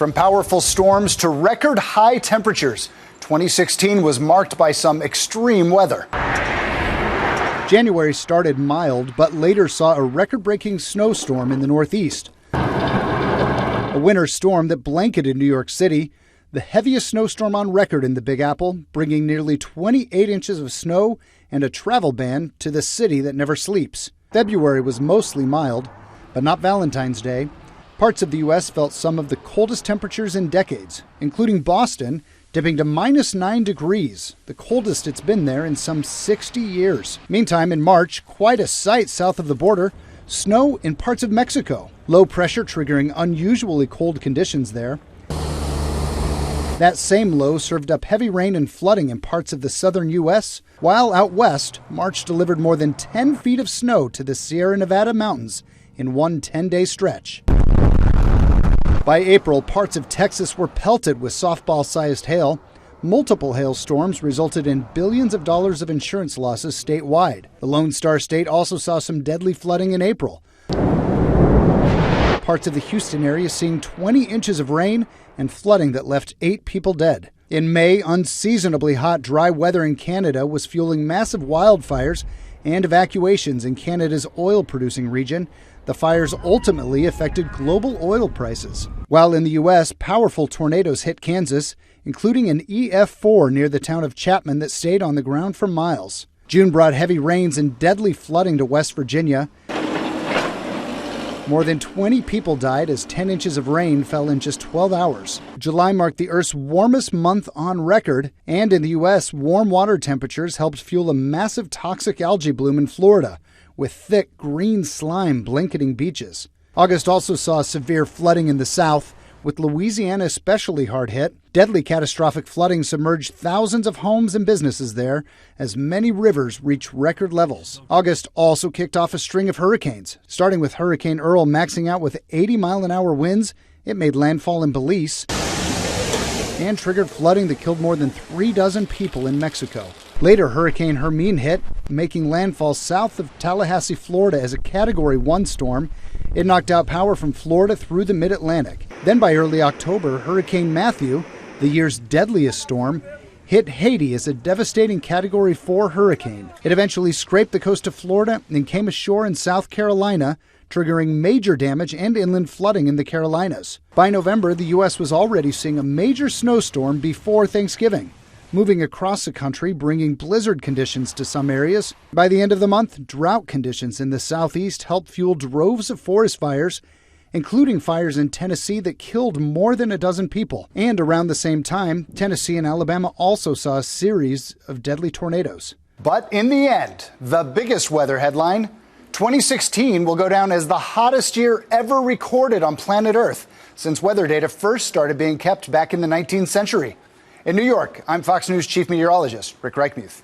From powerful storms to record high temperatures, 2016 was marked by some extreme weather. January started mild, but later saw a record-breaking snowstorm in the Northeast. A winter storm that blanketed New York City, the heaviest snowstorm on record in the Big Apple, bringing nearly 28 inches of snow and a travel ban to the city that never sleeps. February was mostly mild, but not Valentine's Day. Parts of the U.S. felt some of the coldest temperatures in decades, including Boston, dipping to -9 degrees, the coldest it's been there in some 60 years. Meantime, in March, quite a sight south of the border, snow in parts of Mexico. Low pressure triggering unusually cold conditions there. That same low served up heavy rain and flooding in parts of the southern U.S., while out west, March delivered more than 10 feet of snow to the Sierra Nevada mountains in one 10-day stretch. By April, parts of Texas were pelted with softball-sized hail. Multiple hailstorms resulted in billions of dollars of insurance losses statewide. The Lone Star State also saw some deadly flooding in April. Parts of the Houston area seeing 20 inches of rain and flooding that left 8 people dead. In May, unseasonably hot, dry weather in Canada was fueling massive wildfires and evacuations in Canada's oil-producing region. The fires ultimately affected global oil prices. While in the U.S., powerful tornadoes hit Kansas, including an EF4 near the town of Chapman that stayed on the ground for miles. June brought heavy rains and deadly flooding to West Virginia. More than 20 people died as 10 inches of rain fell in just 12 hours. July marked the Earth's warmest month on record, and in the U.S., warm water temperatures helped fuel a massive toxic algae bloom in Florida, with thick green slime blanketing beaches. August also saw severe flooding in the South, with Louisiana especially hard hit. Deadly catastrophic flooding submerged thousands of homes and businesses there as many rivers reached record levels. August also kicked off a string of hurricanes. Starting with Hurricane Earl maxing out with 80-mile-an-hour winds, it made landfall in Belize and triggered flooding that killed more than 36 people in Mexico. Later, Hurricane Hermine hit, making landfall south of Tallahassee, Florida as a Category 1 storm. It knocked out power from Florida through the mid-Atlantic. Then by early October, Hurricane Matthew, the year's deadliest storm, hit Haiti as a devastating Category 4 hurricane. It eventually scraped the coast of Florida and came ashore in South Carolina, triggering major damage and inland flooding in the Carolinas. By November, the U.S. was already seeing a major snowstorm before Thanksgiving, moving across the country, bringing blizzard conditions to some areas. By the end of the month, drought conditions in the southeast helped fuel droves of forest fires, including fires in Tennessee that killed more than a dozen people. And around the same time, Tennessee and Alabama also saw a series of deadly tornadoes. But in the end, the biggest weather headline, 2016 will go down as the hottest year ever recorded on planet Earth since weather data first started being kept back in the 19th century. In New York, I'm Fox News Chief Meteorologist Rick Reichmuth.